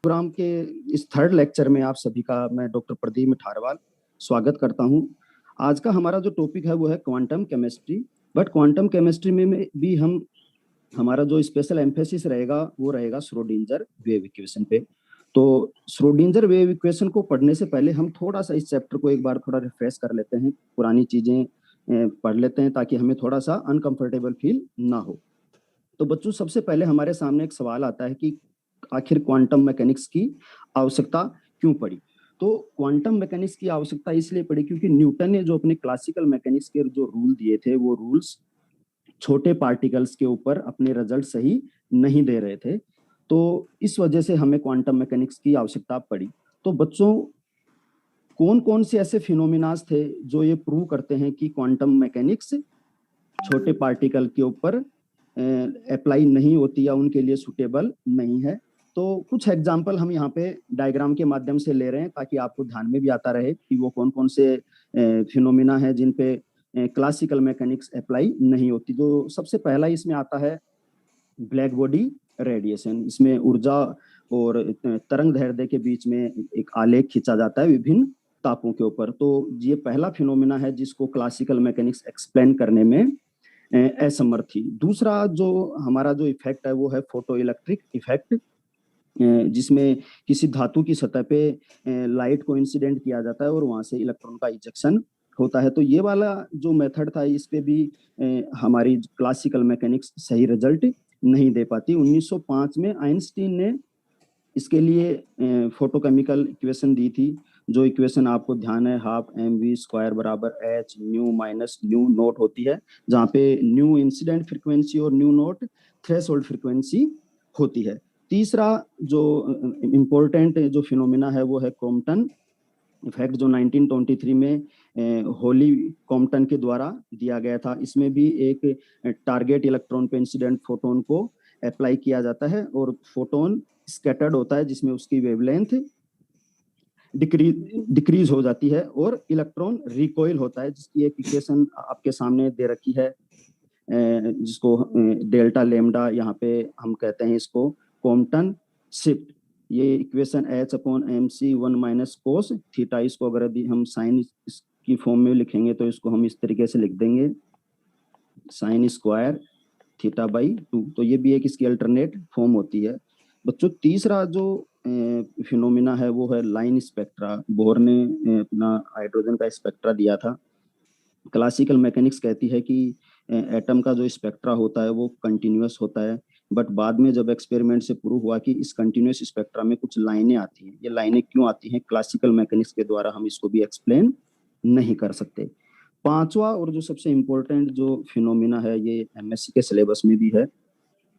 Programme के इस third lecture में आप सभी का मैं डॉक्टर प्रदीप मिठारवाल स्वागत करता हूं। आज का हमारा जो टॉपिक है वो है quantum chemistry. But quantum chemistry में भी हमारा जो स्पेशल एम्फेसिस रहेगा वो रहेगा श्रोडिंगर वेव इक्वेशन पे। तो श्रोडिंगर वेव इक्वेशन को पढ़ने से पहले हम थोड़ा सा इस चैप्टर को एक बार थोड़ा रिफ्रेश कर लेते हैं, पुरानी चीजें पढ़ लेते हैं ताकि हमें थोड़ा सा अनकंफर्टेबल फील ना हो। तो बच्चों, सबसे पहले हमारे सामने एक सवाल आता है कि आखिर क्वांटम मैकेनिक्स की आवश्यकता क्यों पड़ी। तो क्वांटम मैकेनिक्स की आवश्यकता इसलिए पड़ी क्योंकि न्यूटन ने जो अपने क्लासिकल मैकेनिक्स के जो रूल दिए थे वो रूल्स छोटे पार्टिकल्स के ऊपर अपने रिजल्ट सही नहीं दे रहे थे। तो इस वजह से हमें क्वांटम मैकेनिक्स की आवश्यकता पड़ी। तो बच्चों, कौन कौन से ऐसे फिनोमिनास थे जो ये प्रूव करते हैं कि क्वांटम मैकेनिक्स छोटे पार्टिकल के ऊपर अप्लाई नहीं होती या उनके लिए सुटेबल नहीं है। तो कुछ एग्जाम्पल हम यहाँ पे डायग्राम के माध्यम से ले रहे हैं ताकि आपको ध्यान में भी आता रहे कि वो कौन कौन से फिनोमिना है जिन पे क्लासिकल मैकेनिक्स अप्लाई नहीं होती। जो सबसे पहला इसमें आता है ब्लैक बॉडी रेडिएशन। इसमें ऊर्जा और तरंग दैर्ध्य के बीच में एक आलेख खींचा जाता है विभिन्न तापों के ऊपर। तो ये पहला फिनोमिना है जिसको क्लासिकल मैकेनिक्स एक्सप्लेन करने में असमर्थ थी। दूसरा जो हमारा जो इफेक्ट है वो है फोटो इलेक्ट्रिक इफेक्ट, जिसमें किसी धातु की सतह पे लाइट को इंसिडेंट किया जाता है और वहां से इलेक्ट्रॉन का इजेक्शन होता है। तो ये वाला जो मेथड था इस पे भी हमारी क्लासिकल मैकेनिक्स सही रिजल्ट नहीं दे पाती। 1905 में आइंस्टीन ने इसके लिए फोटोकेमिकल इक्वेशन दी थी। जो इक्वेशन आपको ध्यान है, हाफ एम वी स्क्वायर बराबर H new minus new note होती है, जहाँ पे न्यू इंसिडेंट फ्रीक्वेंसी और न्यू नोट थ्रेशोल्ड फ्रीक्वेंसी होती है। तीसरा जो इम्पोर्टेंट जो फिनोमिना है वो है क्रॉम्पटन इफेक्ट, जो 1923 में होली कॉम्पटन के द्वारा दिया गया था। इसमें भी एक टारगेट इलेक्ट्रॉन पे इंसिडेंट फोटोन को अप्लाई किया जाता है और फोटोन स्कैटर्ड होता है जिसमें उसकी वेवलेंथ डिक्रीज हो जाती है और इलेक्ट्रॉन रिकॉइल होता है, जिसकी एक इक्वेशन आपके सामने दे रखी है, जिसको डेल्टा लेमडा यहाँ पे हम कहते हैं इसको कॉम्पटन शिफ्ट। ये equation H upon M C one minus cos theta, इसको अगर अभी हम साइन की फॉर्म में लिखेंगे तो इसको हम इस तरीके से लिख देंगे, साइन स्क्वायर थीटा बाई 2। तो ये भी एक इसकी अल्टरनेट फॉर्म होती है। बच्चों, तीसरा जो फिनोमिना है वो है लाइन स्पेक्ट्रा। बोर ने अपना हाइड्रोजन का स्पेक्ट्रा दिया था। क्लासिकल मैकेनिक्स कहती है कि एटम का जो स्पेक्ट्रा होता है वो कंटिन्यूअस होता है, बट बाद में जब एक्सपेरिमेंट से प्रूव हुआ कि इस कंटिन्यूअस स्पेक्ट्रा में कुछ लाइनें आती हैं। ये लाइनें क्यों आती हैं, क्लासिकल मैकेनिक्स के द्वारा हम इसको भी एक्सप्लेन नहीं कर सकते। पांचवा और जो सबसे इम्पोर्टेंट जो फिनोमिना है ये एमएससी के सिलेबस में भी है,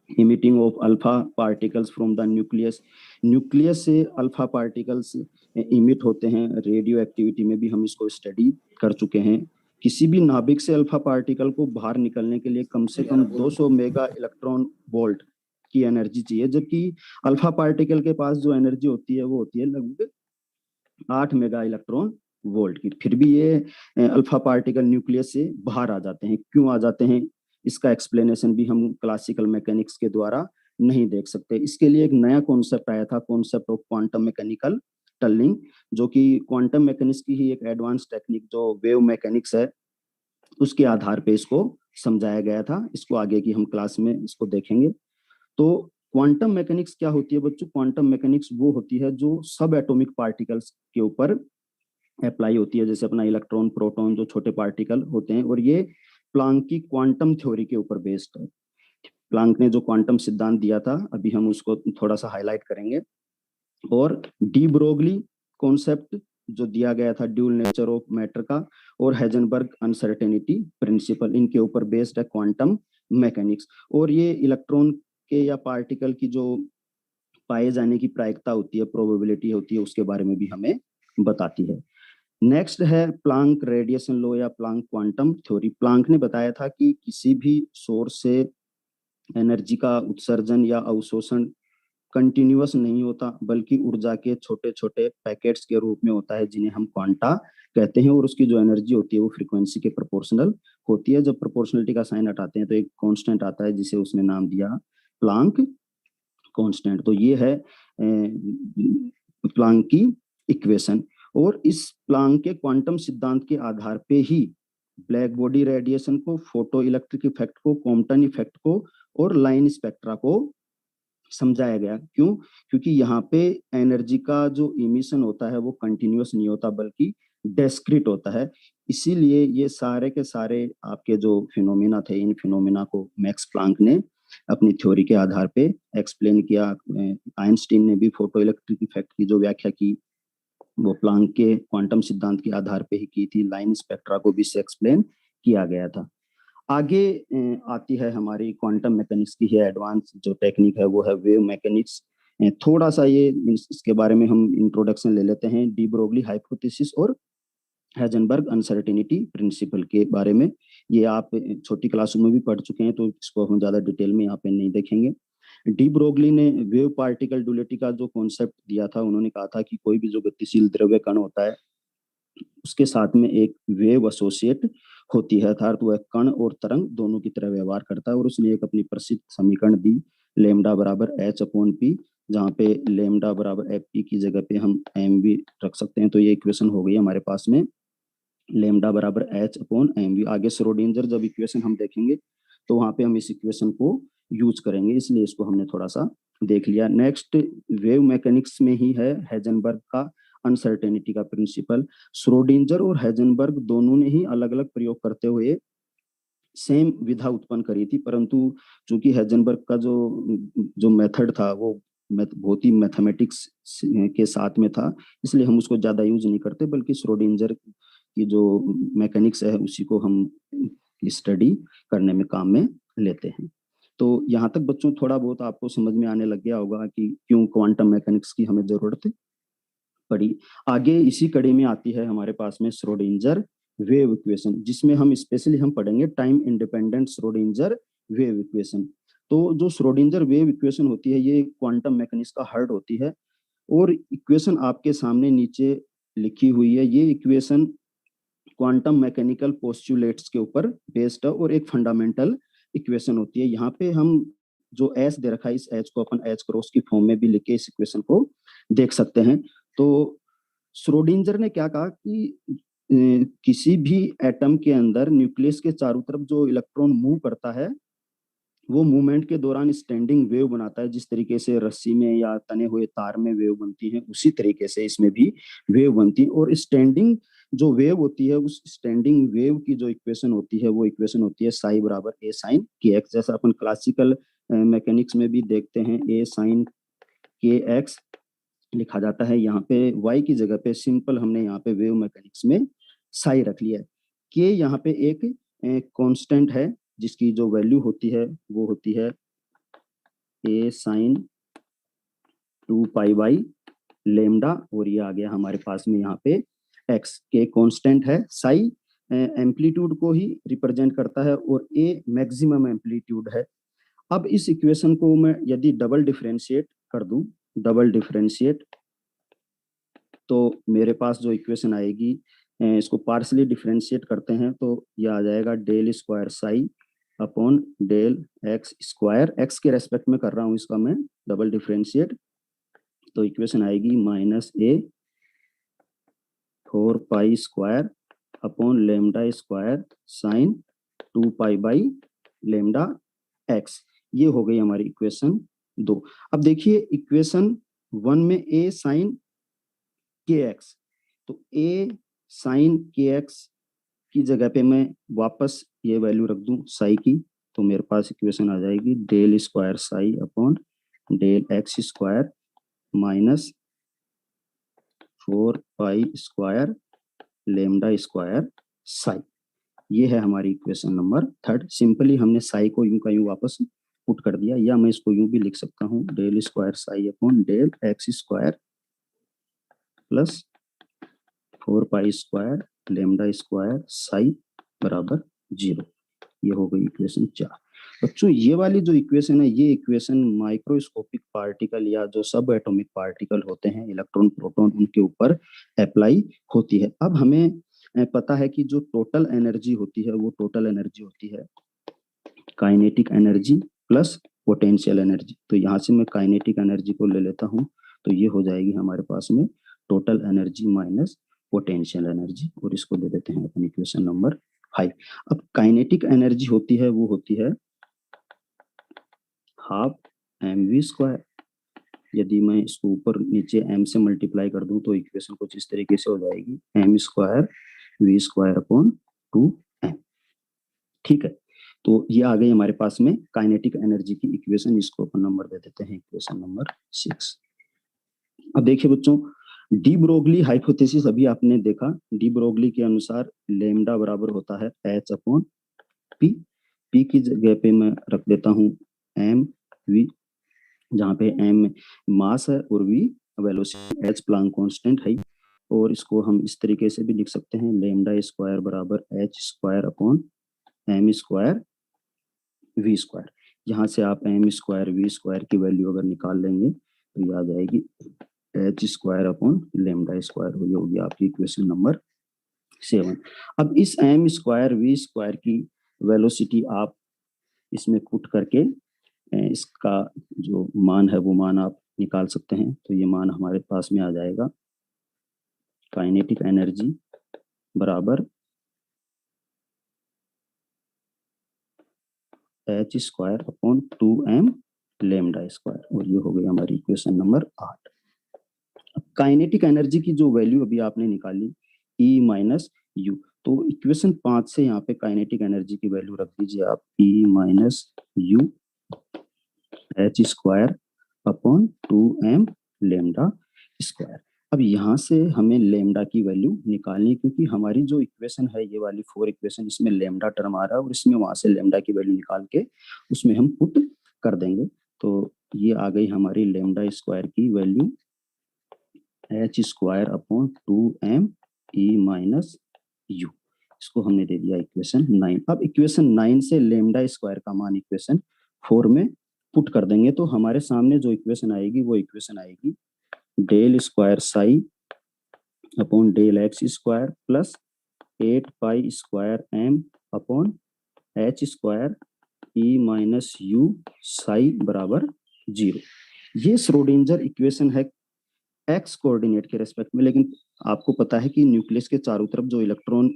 emitting of alpha particles from the nucleus. Nucleus से अल्फा पार्टिकल्स इमिट होते हैं। रेडियो एक्टिविटी में भी हम इसको स्टडी कर चुके हैं। किसी भी नाभिक से अल्फा पार्टिकल को बाहर निकलने के लिए कम से कम 200 मेगा इलेक्ट्रॉन वोल्ट की एनर्जी चाहिए, जबकि अल्फा पार्टिकल के पास जो एनर्जी होती है वो होती है लगभग 8 मेगा इलेक्ट्रॉन वोल्ट की। फिर भी ये अल्फा पार्टिकल न्यूक्लियस से बाहर आ जाते हैं। क्यों आ जाते हैं, इसका एक्सप्लेनेशन भी हम क्लासिकल मैकेनिक्स के द्वारा नहीं देख सकते। इसके लिए एक नया कॉन्सेप्ट आया था, concept of quantum mechanical tunneling, जो कि क्वांटम मैकेनिक्स की ही एक एडवांस टेक्निक जो वेव मैकेनिक्स है उसके आधार पे इसको समझाया गया था। इसको आगे की हम क्लास में इसको देखेंगे। तो क्वांटम मैकेनिक्स क्या होती है बच्चों? क्वांटम मैकेनिक्स वो होती है जो सब एटॉमिक पार्टिकल्स के ऊपर अप्लाई होती है, जैसे अपना इलेक्ट्रॉन प्रोटॉन जो छोटे पार्टिकल होते हैं, और ये प्लांक की क्वांटम थ्योरी के ऊपर बेस्ड है। प्लांक ने जो क्वांटम सिद्धांत दिया था अभी हम उसको थोड़ा सा हाईलाइट करेंगे। और डी ब्रोगली कॉन्सेप्ट जो दिया गया था ड्यूल नेचर ऑफ मैटर का, और हेजनबर्ग अनसर्टेनिटी प्रिंसिपल, इनके ऊपर बेस्ड है क्वांटम मैकेनिक्स। और ये इलेक्ट्रॉन के या पार्टिकल की जो पाए जाने की प्रायिकता होती है, प्रोबेबिलिटी होती है, उसके बारे में भी हमें बताती है। नेक्स्ट है प्लांक रेडिएशन लॉ या प्लांक क्वांटम थ्योरी। प्लांक ने बताया था कि किसी भी सोर्स से एनर्जी का उत्सर्जन या अवशोषण कंटिन्यूअस नहीं होता, बल्कि ऊर्जा के छोटे छोटे पैकेट्स के रूप में होता है, जिन्हें हम क्वांटा कहते हैं। और उसकी जो एनर्जी होती है वो फ्रीक्वेंसी के प्रोपोर्शनल होती है। जब प्रोपोर्शनलिटी का साइन हटाते हैं तो एक कांस्टेंट आता है जिसे उसने नाम दिया प्लांक कांस्टेंट। तो ये है प्लांक की इक्वेशन, और इस प्लांक के क्वांटम सिद्धांत के आधार पे ही ब्लैक बॉडी रेडिएशन को, फोटो इलेक्ट्रिक इफेक्ट को, कॉम्पटन इफेक्ट को और लाइन स्पेक्ट्रा को समझाया गया। क्यों? क्योंकि यहाँ पे एनर्जी का जो इमिशन होता है वो कंटिन्यूअस नहीं होता बल्कि डिस्क्रीट होता है। इसीलिए ये सारे के सारे आपके जो फिनोमेना थे, इन फिनोमेना को मैक्स प्लांक ने अपनी थ्योरी के आधार पे एक्सप्लेन किया। आइंस्टीन ने भी फोटो इलेक्ट्रिक इफेक्ट की जो व्याख्या की वो प्लांक के क्वांटम सिद्धांत के आधार पे ही की थी। लाइन स्पेक्ट्रा को भी से एक्सप्लेन किया गया था। आगे आती है हमारी क्वांटम मैकेनिक्स की है एडवांस जो टेक्निक है, वो है वेव मैकेनिक्स। थोड़ा सा ये इसके बारे में हम इंट्रोडक्शन ले लेते हैं। डी ब्रोगली हाइपोथेसिस और हेजनबर्ग अनसर्टेनिटी प्रिंसिपल के बारे में। ये आप छोटी क्लासों में भी पढ़ चुके हैं, तो इसको हम ज्यादा डिटेल में यहाँ पे नहीं देखेंगे। डी ब्रोगली ने वेव पार्टिकल ड्यूलिटी का जो कॉन्सेप्ट दिया था, उन्होंने कहा था कि कोई भी जो गतिशील द्रव्य कण होता है उसके साथ में एक वेव एसोसिएट होती है, अर्थात वह कण और तरंग दोनों की तरह व्यवहार करता है। और उसने एक अपनी प्रसिद्ध समीकरण दी, लेमडा बराबर एच अपॉन पी, जहाँ पे लेमडा बराबर एफ पी की जगह पे हम एम भी रख सकते हैं। तो ये इक्वेशन हो गई हमारे पास में लेमडा बराबर एच अपॉन एम वी। आगे श्रोडिंगर जब इक्वेशन हम देखेंगे तो वहां पे हम इस इक्वेशन को यूज करेंगे, इसलिए इसको हमने थोड़ा सा देख लिया। नेक्स्ट वेव मैकेनिक्स में ही है हेजनबर्ग का अनसर्टेनिटी का प्रिंसिपल। श्रोडिंगर और हेजनबर्ग दोनों ने ही अलग अलग प्रयोग करते हुए सेम विधा उत्पन्न करी थी, परंतु चूंकि हेजनबर्ग का जो मेथड था वो बहुत ही मैथमेटिक्स के साथ में था, इसलिए हम उसको ज्यादा यूज नहीं करते, बल्कि श्रोडिंगर की जो मैकेनिक्स है उसी को हम स्टडी करने में काम में लेते हैं। तो यहाँ तक बच्चों थोड़ा बहुत आपको समझ में आने लग गया होगा कि क्यों क्वांटम मैकेनिक्स की हमें जरूरत पड़ी। आगे इसी कड़ी में आती है हमारे पास में श्रोडिंगर वेव इक्वेशन, जिसमें हम स्पेशली हम पढ़ेंगे time independent Schrodinger wave equation. तो जो श्रोडिंगर वेव इक्वेशन होती है ये क्वांटम मैकेनिक्स का हार्ट होती है, और इक्वेशन आपके सामने नीचे लिखी हुई है। ये इक्वेशन क्वांटम मैकेनिकल पोस्टुलेट्स के ऊपर बेस्ड है और एक फंडामेंटल इक्वेशन होती है। यहाँ पे हम जो एच दे रखा है, इस एच को अपन एच क्रॉस की फॉर्म में भी लिख के इस इक्वेशन को देख सकते हैं। तो श्रोडिंगर ने क्या कहा कि किसी भी एटम के अंदर न्यूक्लियस के चारों तरफ जो इलेक्ट्रॉन मूव करता है वो मूवमेंट के दौरान स्टैंडिंग वेव बनाता है। जिस तरीके से रस्सी में या तने हुए तार में वेव बनती है, उसी तरीके से इसमें भी वेव बनती है। और स्टैंडिंग जो वेव होती है, उस स्टैंडिंग वेव की जो इक्वेशन होती है वो इक्वेशन होती है साई बराबर ए साइन के एक्स। जैसा अपन क्लासिकल मैकेनिक्स में भी देखते हैं, ए साइन के एक्स लिखा जाता है। यहाँ पे y की जगह पे सिंपल हमने यहाँ पे वेव मैकेनिक्स में साई रख लिया है। के यहाँ पे एक कांस्टेंट है जिसकी जो वैल्यू होती है वो होती है ए साइन 2 पाई बाई लेमडा, और ये आ गया हमारे पास में यहाँ पे x के कांस्टेंट है। साई एम्पलीट्यूड को ही रिप्रेजेंट करता है और ए मैक्सिमम एम्पलीट्यूड है। अब इस इक्वेशन को मैं यदि डबल डिफरेंशिएट कर दूं, डबल डिफरेंशिएट, तो मेरे पास जो इक्वेशन आएगी, इसको पार्शली डिफरेंशिएट करते हैं तो यह आ जाएगा del square psi upon del x square. X के रेस्पेक्ट में कर रहा हूँ इसका मैं डबल डिफरेंशिएट, तो इक्वेशन आएगी minus A 4 pi square upon lambda square sine 2 pi by lambda x. ये हो गई हमारी इक्वेशन 2। अब देखिए इक्वेशन 1 में ए साइन के एक्स, तो ए साइन के एक्स की जगह पे मैं वापस ये वैल्यू रख दूं साई की, तो मेरे पास इक्वेशन आ जाएगी del square psi upon del x square minus 4 pi square lambda square psi. ये है हमारी इक्वेशन नंबर 3। सिंपली हमने साई को यूं का यूं वापस पुट कर दिया, या मैं इसको यूं भी लिख सकता हूँ del square psi upon del x square plus 4 pi square lambda square psi बराबर 0। ये हो गई इक्वेशन 4। बच्चों ये वाली जो इक्वेशन है, ये इक्वेशन माइक्रोस्कोपिक पार्टिकल या जो सब एटॉमिक पार्टिकल होते हैं, इलेक्ट्रॉन प्रोटॉन, उनके ऊपर अप्लाई होती है। अब हमें पता है कि जो टोटल एनर्जी होती है वो टोटल एनर्जी होती है kinetic energy plus potential energy. तो यहाँ से मैं काइनेटिक एनर्जी को ले लेता हूँ, तो ये हो जाएगी हमारे पास में total energy minus potential energy, और इसको दे देते हैं अपन इक्वेशन नंबर 5। अब काइनेटिक एनर्जी होती है, वो होती है हाफ mv²। यदि मैं इसको ऊपर नीचे m से मल्टीप्लाई कर दूं तो इक्वेशन कुछ इस तरीके से हो जाएगी m² v²/2m। ठीक है, तो ये आ गई हमारे पास में काइनेटिक एनर्जी की इक्वेशन। इसको अपन नंबर दे देते हैं इक्वेशन नंबर 6। अब देखिए बच्चों, डी ब्रोगली हाइपोथेसिस अभी आपने देखा। डी ब्रोगली के अनुसार लेमडा बराबर होता है h/p। p की जगह पे मैं रख देता हूँ mv, जहाँ पे m मास है और v velocity, h Planck constant है। और इसको हम इस तरीके से भी लिख सकते हैं, λ² बराबर h² v²। यहाँ से आप m² v² की वैल्यू अगर निकाल लेंगे तो ये आ जाएगी h²/λ²। ये होगी आपकी इक्वेशन नंबर 7। अब इस m² v² की वेलोसिटी आप इसमें पुट करके इसका जो मान है वो मान आप निकाल सकते हैं। तो ये मान हमारे पास में आ जाएगा काइनेटिक एनर्जी बराबर h²/2m λ², और ये हो गई हमारी इक्वेशन नंबर 8। अब काइनेटिक एनर्जी की जो वैल्यू अभी आपने निकाली E माइनस यू, तो इक्वेशन 5 से यहाँ पे काइनेटिक एनर्जी की वैल्यू रख दीजिए आप E माइनस यू h²/2m λ²। अब यहाँ से हमें लेमडा की वैल्यू निकालनी है, क्योंकि हमारी जो इक्वेशन है ये वाली 4 इक्वेशन, इसमें लेमडा टर्म आ रहा है और इसमें वहां से लेमडा की वैल्यू निकाल के उसमें हम पुट कर देंगे। तो ये आ गई हमारी λ² की value h²/2m E minus you. इसको हमने दे दिया इक्वेशन 9। अब इक्वेशन 9 से λ² का मान इक्वेशन 4 में पुट कर देंगे तो हमारे सामने जो इक्वेशन आएगी वो इक्वेशन आएगी del² plus 8π²m/h² E minus U Sai बराबर 0। ये श्रोडिंजर इक्वेशन है एक्स कोऑर्डिनेट के रेस्पेक्ट में, लेकिन आपको पता है कि न्यूक्लियस के चारों तरफ जो इलेक्ट्रॉन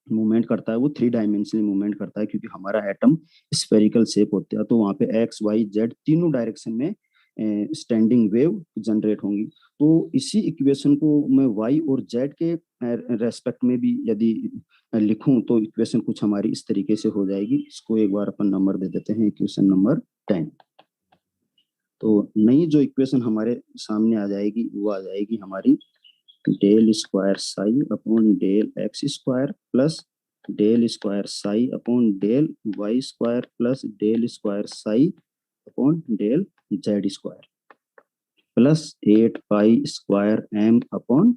मूवमेंट करता है वो 3 डायमेंशनली मूवमेंट करता है, क्योंकि हमारा एटम स्फेरिकल शेप होता है। तो वहाँ पे एक्स वाई जेड तीनों डायरेक्शन में स्टैंडिंग वेव जनरेट होंगी। तो इसी इक्वेशन को मैं वाई और जेड के रेस्पेक्ट में भी यदि लिखूं तो इक्वेशन कुछ हमारी इस तरीके से हो जाएगी। इसको एक बार अपन नंबर दे देते हैं इक्वेशन नंबर 10। तो नई जो इक्वेशन हमारे सामने आ जाएगी वो आ जाएगी हमारी del² psi upon del x² plus del² psi upon del y² plus del² psi upon del z² plus 8π²m upon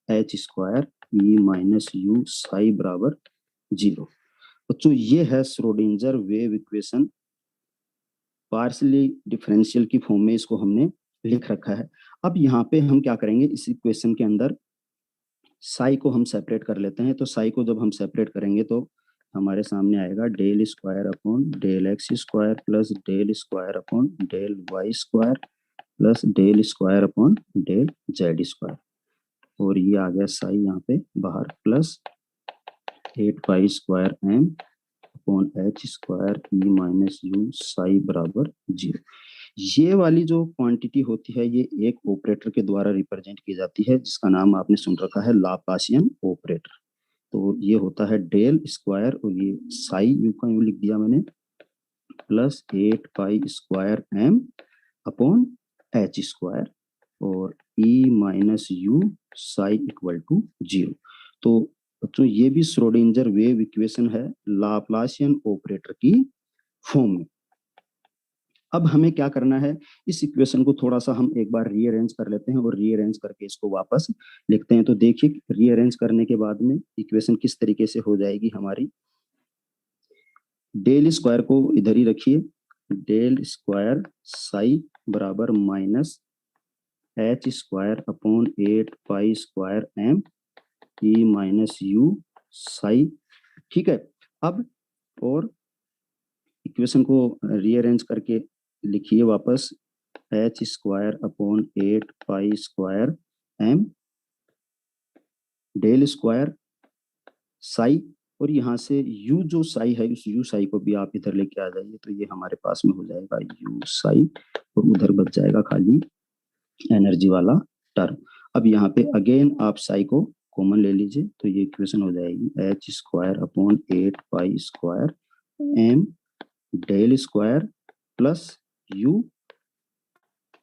h² E minus U Sai बराबर 0। बच्चों ये है Schrödinger wave equation, partially differential की फॉर्म में इसको हमने लिख रखा है। अब यहाँ पे हम क्या करेंगे, इस इक्वेशन के अंदर साई को हम सेपरेट कर लेते हैं। तो साई को जब हम सेपरेट करेंगे तो हमारे सामने आएगा del² upon del x² plus del² upon del y² plus del² upon del z², और ये आ गया साई यहाँ पे बाहर plus 8π²m upon h² E minus U Sai बराबर 0। ये वाली जो क्वांटिटी होती है ये एक ऑपरेटर के द्वारा रिप्रेजेंट की जाती है, जिसका नाम आपने सुन रखा है लाप्लासियन ऑपरेटर। तो ये होता है del² और ये साई यू का यू लिख दिया मैंने प्लस 8π²m अपॉन h² और E minus U psi equal to 0। तो बच्चों ये भी श्रोडिंजर वेव इक्वेशन है लाप्लासियन ऑपरेटर की फॉर्म में। अब हमें क्या करना है, इस इक्वेशन को थोड़ा सा हम एक बार रीअरेंज कर लेते हैं और रीअरेंज करके इसको वापस लिखते हैं। तो देखिए रीअरेंज करने के बाद में इक्वेशन किस तरीके से हो जाएगी हमारी। del² को इधर ही रखिए, del² साई बराबर minus h² upon 8π²m E minus U Sai. ठीक है, अब और इक्वेशन को रीअरेंज करके लिखिए वापस, H square upon 8 pi square M del square psi, और यहाँ से u जो साई है उस u साई को भी आप इधर लेके आ जाइए, तो ये हमारे पास में हो जाएगा u साई, और उधर बच जाएगा खाली एनर्जी वाला टर्म। अब यहाँ पे अगेन आप साई को कॉमन ले लीजिए, तो ये इक्वेशन हो जाएगी H square upon 8 pi square M del square plus u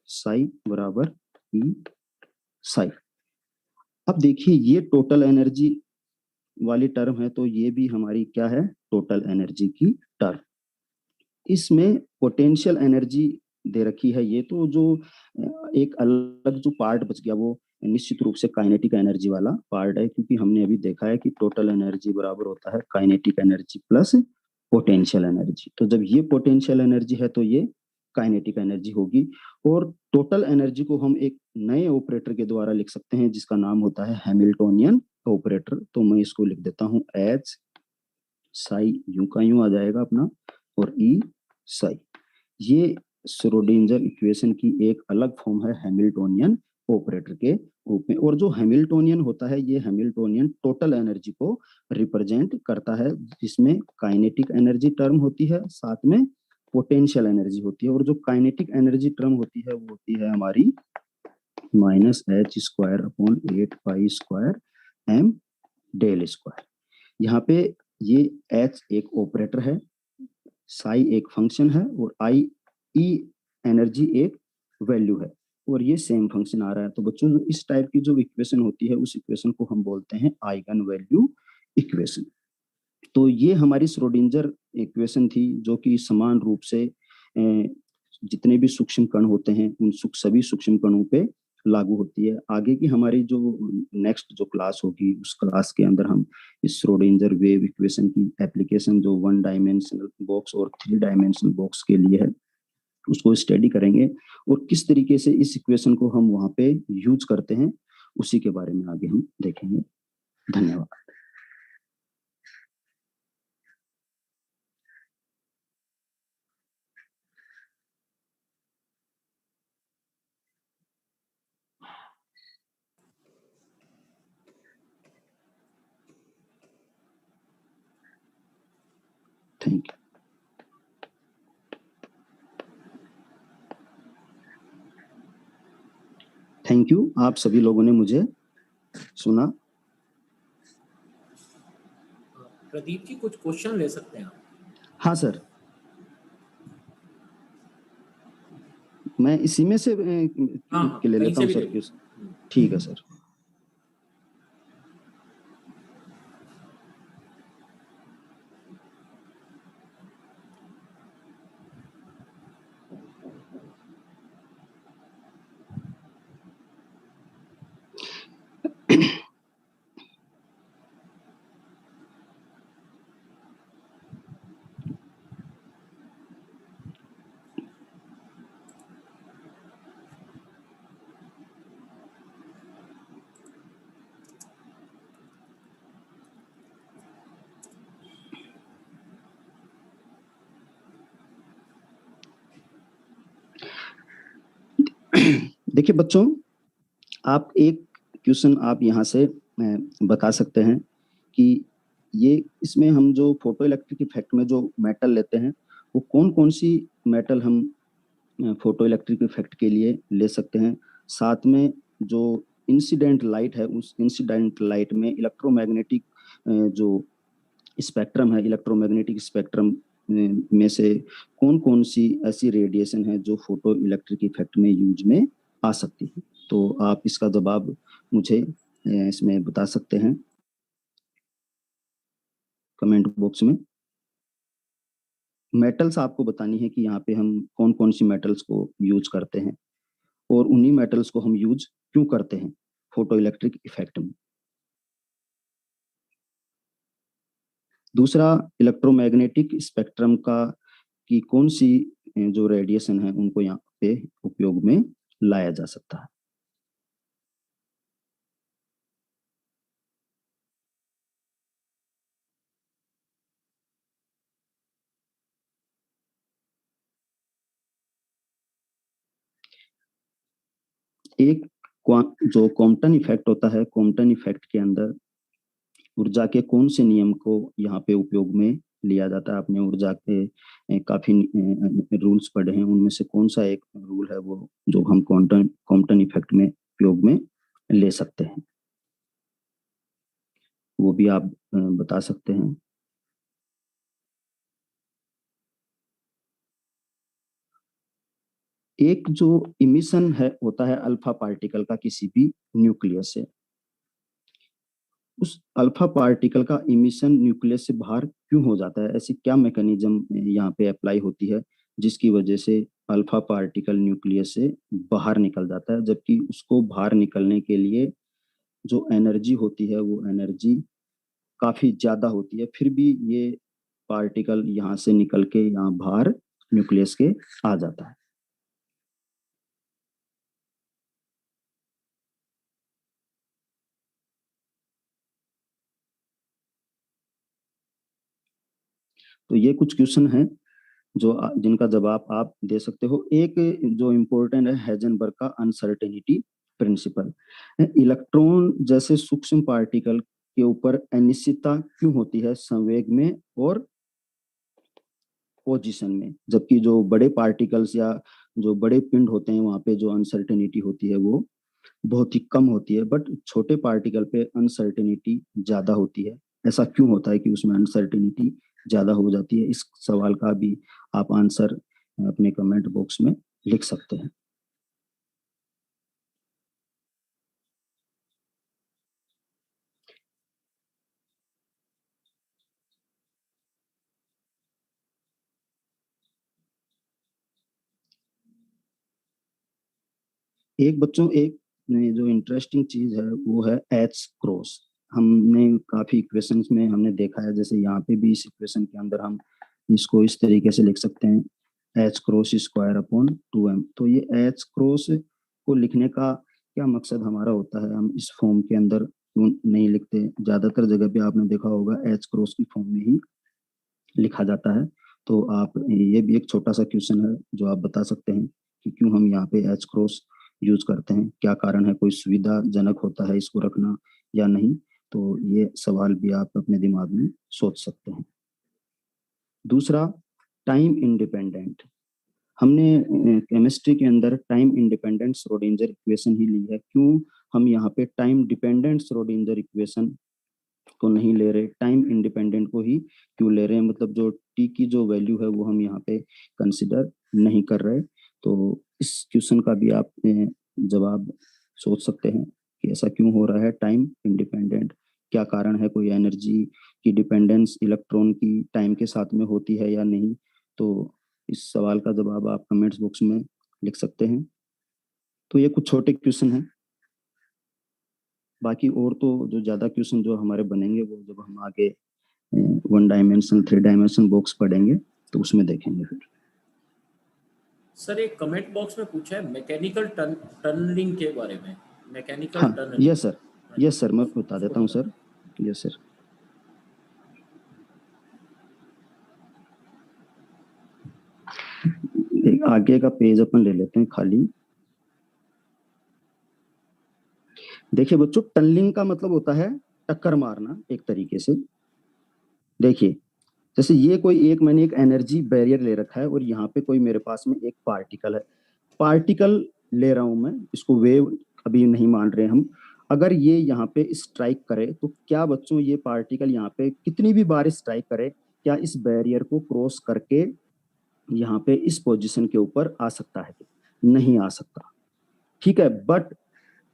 psi बराबर ई साई। अब देखिए ये टोटल एनर्जी वाली टर्म है, तो ये भी हमारी क्या है, टोटल एनर्जी की टर्म। इसमें पोटेंशियल एनर्जी दे रखी है, ये तो जो एक अलग जो पार्ट बच गया वो निश्चित रूप से काइनेटिक एनर्जी वाला पार्ट है, क्योंकि हमने अभी देखा है कि टोटल एनर्जी बराबर होता है kinetic energy plus potential energy. तो जब ये पोटेंशियल एनर्जी है तो ये काइनेटिक एनर्जी होगी, और टोटल एनर्जी को हम एक नए ऑपरेटर के द्वारा लिख सकते हैं जिसका नाम होता है हैमिल्टोनियन ऑपरेटर। तो मैं इसको लिख देता हूं एच साई, यूं का यूं आ जाएगा अपना, और ई साई। ये श्रोडिंजर इक्वेशन की एक अलग फॉर्म है हैमिल्टोनियन ऑपरेटर के रूप में। और जो हैमिल्टोनियन होता है, ये हैमिल्टोनियन टोटल एनर्जी को रिप्रेजेंट करता है, जिसमें काइनेटिक एनर्जी टर्म होती है, साथ में पोटेंशियल एनर्जी होती है। और जो काइनेटिक एनर्जी टर्म होती है वो होती है हमारी minus H square upon 8 pi square M del square. यहाँ पे ये एच एक ऑपरेटर है, साई एक फंक्शन है, और आई ई एनर्जी एक वैल्यू है, और ये सेम फंक्शन आ रहा है। तो बच्चों जो इस टाइप की जो इक्वेशन होती है उस इक्वेशन को हम बोलते हैं आइगन वैल्यू इक्वेशन। तो ये हमारी श्रोडिंजर इक्वेशन थी, जो कि समान रूप से जितने भी सूक्ष्म कण होते हैं उन सभी सूक्ष्म कणों पे लागू होती है। आगे की हमारी जो नेक्स्ट जो क्लास होगी उस क्लास के अंदर हम इस श्रोडिंजर वेव इक्वेशन की एप्लीकेशन जो 1 डायमेंशनल बॉक्स और 3 डायमेंशनल बॉक्स के लिए है उसको स्टडी करेंगे, और किस तरीके से इस इक्वेशन को हम वहां पे यूज करते हैं उसी के बारे में आगे हम देखेंगे। धन्यवाद। Thank you. थैंक यू, आप सभी लोगों ने मुझे सुना। प्रदीप जी कुछ क्वेश्चन ले सकते हैं आप? हाँ सर, मैं इसी में से हाँ, के ले कहीं लेता से हूँ भी सर। ले लो। ठीक है सर। देखिए बच्चों, आप एक क्वेश्चन आप यहाँ से बता सकते हैं कि ये इसमें हम जो फोटो इलेक्ट्रिक इफेक्ट में जो मेटल लेते हैं वो कौन कौन सी मेटल हम फोटो इलेक्ट्रिक इफेक्ट के लिए ले सकते हैं। साथ में जो इंसिडेंट लाइट है उस इंसिडेंट लाइट में इलेक्ट्रोमैग्नेटिक जो स्पेक्ट्रम है, इलेक्ट्रोमैग्नेटिक स्पेक्ट्रम में से कौन कौन सी ऐसी रेडिएशन है जो फोटो इलेक्ट्रिक इफेक्ट में यूज में आ सकती है। तो आप इसका जवाब मुझे इसमें बता सकते हैं कमेंट बॉक्स में। मेटल्स आपको बतानी है कि यहाँ पे हम कौन कौन सी मेटल्स को यूज करते हैं, और उन्हीं मेटल्स को हम यूज क्यों करते हैं फोटो इलेक्ट्रिक इफेक्ट में। दूसरा, इलेक्ट्रोमैग्नेटिक स्पेक्ट्रम का की कौन सी जो रेडिएशन है उनको यहाँ पे उपयोग में लाया जा सकता है। एक जो कॉम्पटन इफेक्ट होता है, कॉम्पटन इफेक्ट के अंदर ऊर्जा के कौन से नियम को यहाँ पे उपयोग में लिया जाता है? आपने ऊर्जा के काफी रूल्स पढ़े हैं, उनमें से कौन सा एक रूल है वो जो हम कॉम्पटन इफेक्ट में उपयोग में ले सकते हैं? वो भी आप बता सकते हैं। एक जो इमिशन है होता है अल्फा पार्टिकल का किसी भी न्यूक्लियस से, उस अल्फा पार्टिकल का इमिशन न्यूक्लियस से बाहर क्यों हो जाता है? ऐसी क्या मैकेनिज्म यहाँ पे अप्लाई होती है जिसकी वजह से अल्फा पार्टिकल न्यूक्लियस से बाहर निकल जाता है, जबकि उसको बाहर निकलने के लिए जो एनर्जी होती है वो एनर्जी काफी ज्यादा होती है, फिर भी ये पार्टिकल यहाँ से निकल के यहाँ बाहर न्यूक्लियस के आ जाता है? तो ये कुछ क्वेश्चन हैं जो जिनका जवाब आप दे सकते हो। एक जो इम्पोर्टेंट है हेजनबर्ग का अनसर्टेनिटी प्रिंसिपल। इलेक्ट्रॉन जैसे सूक्ष्म पार्टिकल के ऊपर अनिश्चितता क्यों होती है संवेग में और पोजीशन में, जबकि जो बड़े पार्टिकल्स या जो बड़े पिंड होते हैं वहां पे जो अनसर्टेनिटी होती है वो बहुत ही कम होती है, बट छोटे पार्टिकल पे अनसर्टेनिटी ज्यादा होती है। ऐसा क्यों होता है कि उसमें अनसर्टेनिटी ज्यादा हो जाती है? इस सवाल का भी आप आंसर अपने कमेंट बॉक्स में लिख सकते हैं। एक बच्चों एक जो इंटरेस्टिंग चीज है वो है एच क्रॉस। हमने काफी इक्वेशंस में हमने देखा है, जैसे यहाँ पे भी इस इक्वेशन के अंदर हम इसको इस तरीके से लिख सकते हैं H cross square upon 2m। तो ये एच क्रॉस को लिखने का क्या मकसद हमारा होता है? हम इस फॉर्म के अंदर क्यों नहीं लिखते? ज्यादातर जगह पे आपने देखा होगा एच क्रॉस की फॉर्म में ही लिखा जाता है। तो आप ये भी एक छोटा सा क्वेश्चन है जो आप बता सकते हैं कि क्यों हम यहाँ पे एच क्रॉस यूज करते हैं, क्या कारण है? कोई सुविधाजनक होता है इसको रखना या नहीं? तो ये सवाल भी आप अपने दिमाग में सोच सकते हैं। दूसरा, टाइम इंडिपेंडेंट। हमने केमिस्ट्री के अंदर टाइम इंडिपेंडेंट श्रोडिंगर इक्वेशन ही ली है, क्यों हम यहाँ पे टाइम डिपेंडेंट श्रोडिंगर इक्वेशन को नहीं ले रहे, टाइम इंडिपेंडेंट को ही क्यों ले रहे हैं? मतलब जो टी की जो वैल्यू है वो हम यहाँ पे कंसिडर नहीं कर रहे। तो इस क्वेश्चन का भी आप जवाब सोच सकते हैं कि ऐसा क्यों हो रहा है टाइम इंडिपेंडेंट? क्या कारण है? कोई एनर्जी की डिपेंडेंस इलेक्ट्रॉन की टाइम के साथ में होती है या नहीं? तो इस सवाल का जवाब आप कमेंट्स बॉक्स में लिख सकते हैं। तो ये कुछ छोटे क्वेश्चन हैं, बाकी और तो जो ज्यादा क्वेश्चन जो हमारे बनेंगे वो जब हम आगे 1 डायमेंशन 3 डायमेंशन बॉक्स पढ़ेंगे तो उसमें देखेंगे फिर। सर एक कमेंट बॉक्स में पूछा है मैकेनिकल टनलिंग के बारे में। मैकेनिकल हाँ tunneling. Yes sir, yes sir, मैं बता उसको देता हूँ बता। सर। यस सर, एक आगे का पेज अपन ले लेते हैं खाली। देखिए बच्चों, टनलिंग का मतलब होता है टक्कर मारना एक तरीके से। देखिए जैसे ये कोई एक मैंने एक एनर्जी बैरियर ले रखा है और यहाँ पे कोई मेरे पास में एक पार्टिकल है, पार्टिकल ले रहा हूं मैं, इसको वेव अभी नहीं मान रहे हम। अगर ये यहाँ पे स्ट्राइक करे तो क्या बच्चों ये पार्टिकल यहाँ पे कितनी भी बार स्ट्राइक करे, क्या इस बैरियर को क्रॉस करके यहाँ पे इस पोजीशन के ऊपर आ सकता है? नहीं आ सकता। ठीक है, बट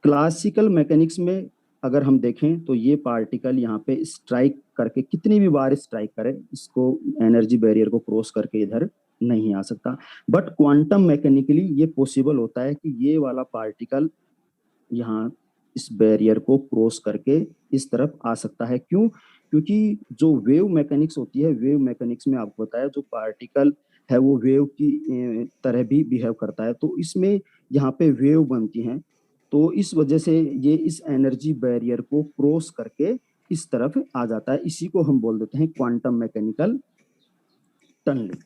क्लासिकल मैकेनिक्स में अगर हम देखें तो ये पार्टिकल यहाँ पे स्ट्राइक करके कितनी भी बार स्ट्राइक करे, इसको एनर्जी बैरियर को क्रॉस करके इधर नहीं आ सकता। बट क्वांटम मैकेनिकली ये पॉसिबल होता है कि ये वाला पार्टिकल यहाँ इस बैरियर को क्रॉस करके इस तरफ आ सकता है। क्यों? क्योंकि जो वेव मैकेनिक्स होती है, वेव मैकेनिक्स में आपको पता है जो पार्टिकल है वो वेव की तरह भी बिहेव करता है, तो इसमें यहाँ पे वेव बनती हैं। तो इस वजह से ये इस एनर्जी बैरियर को क्रॉस करके इस तरफ आ जाता है। इसी को हम बोल देते हैं क्वांटम मैकेनिकल टनलिंग।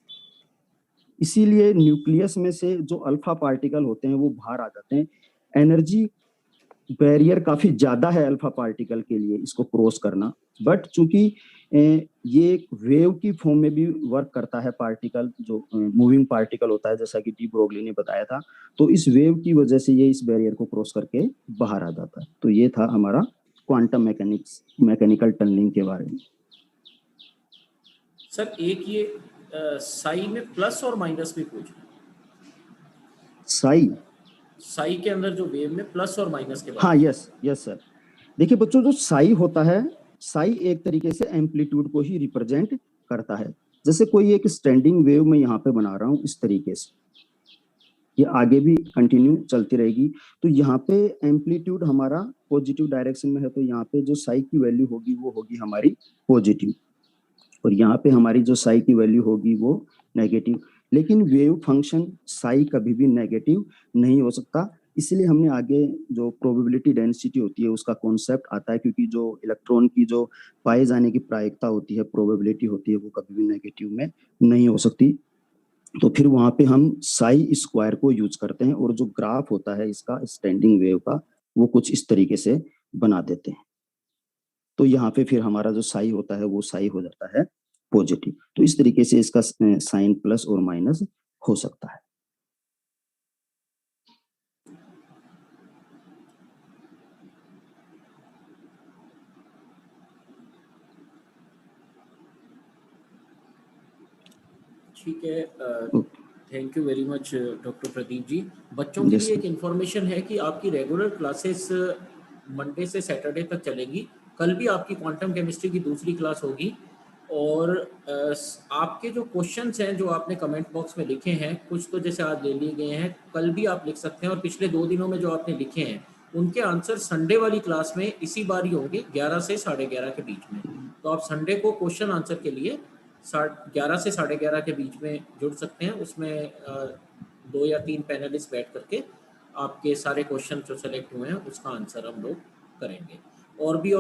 इसीलिए न्यूक्लियस में से जो अल्फा पार्टिकल होते हैं वो बाहर आ जाते हैं। एनर्जी बैरियर काफी ज्यादा है अल्फा पार्टिकल के लिए इसको क्रॉस करना, बट चूंकि ये एक वेव की फॉर्म में भी वर्क करता है पार्टिकल, जो मूविंग पार्टिकल होता है, जैसा कि डी ब्रोगली ने बताया था, तो इस वेव की वजह से ये इस बैरियर को क्रॉस करके बाहर आ जाता है। तो ये था हमारा क्वांटम मैकेनिकल टनलिंग के बारे में। सर एक ये साई में प्लस और माइनस भी पूछ रहे हैं। साई के अंदर जो वेव में प्लस और माइनस के बारे में। हाँ, यस सर। देखिए बच्चों, जो साई होता है, साई एक तरीके से एम्पलीट्यूड को ही रिप्रेजेंट करता है। जैसे कोई एक स्टैंडिंग वेव मैं यहाँ पे बना रहा हूँ इस तरीके से, ये आगे भी कंटिन्यू चलती रहेगी। तो यहाँ पे एम्पलीट्यूड हमारा पॉजिटिव डायरेक्शन में है, तो यहाँ पे जो साई की वैल्यू होगी वो होगी हमारी पॉजिटिव, और यहाँ पे हमारी जो साई की वैल्यू होगी वो नेगेटिव। लेकिन वेव फंक्शन साई कभी भी नेगेटिव नहीं हो सकता, इसलिए हमने आगे जो प्रोबेबिलिटी डेंसिटी होती है उसका कॉन्सेप्ट आता है, क्योंकि जो इलेक्ट्रॉन की जो पाए जाने की प्रायिकता होती है, प्रोबेबिलिटी होती है, वो कभी भी नेगेटिव में नहीं हो सकती। तो फिर वहां पे हम साई स्क्वायर को यूज करते हैं, और जो ग्राफ होता है इसका स्टैंडिंग वेव का, वो कुछ इस तरीके से बना देते हैं। तो यहाँ पे फिर हमारा जो साई होता है वो साई हो जाता है पॉजिटिव। तो इस तरीके से इसका साइन प्लस और माइनस हो सकता है। ठीक है, thank you very much doctor Pradeep ji. बच्चों के लिए एक इन्फॉर्मेशन है कि आपकी रेगुलर क्लासेस मंडे से सैटरडे तक चलेगी। कल भी आपकी क्वांटम केमिस्ट्री की दूसरी क्लास होगी, और आपके जो क्वेश्चंस हैं जो आपने कमेंट बॉक्स में लिखे हैं, कुछ तो जैसे आज ले लिए गए हैं, कल भी आप लिख सकते हैं, और पिछले 2 दिनों में जो आपने लिखे हैं उनके आंसर संडे वाली क्लास में इसी बार ही होंगे, 11 से 11:30 के बीच में। तो आप संडे को क्वेश्चन आंसर के लिए 11 से 11:30 के बीच में जुड़ सकते हैं। उसमें 2 या 3 पैनलिस्ट बैठ करके आपके सारे क्वेश्चन जो सेलेक्ट हुए हैं उसका आंसर हम लोग करेंगे। और भी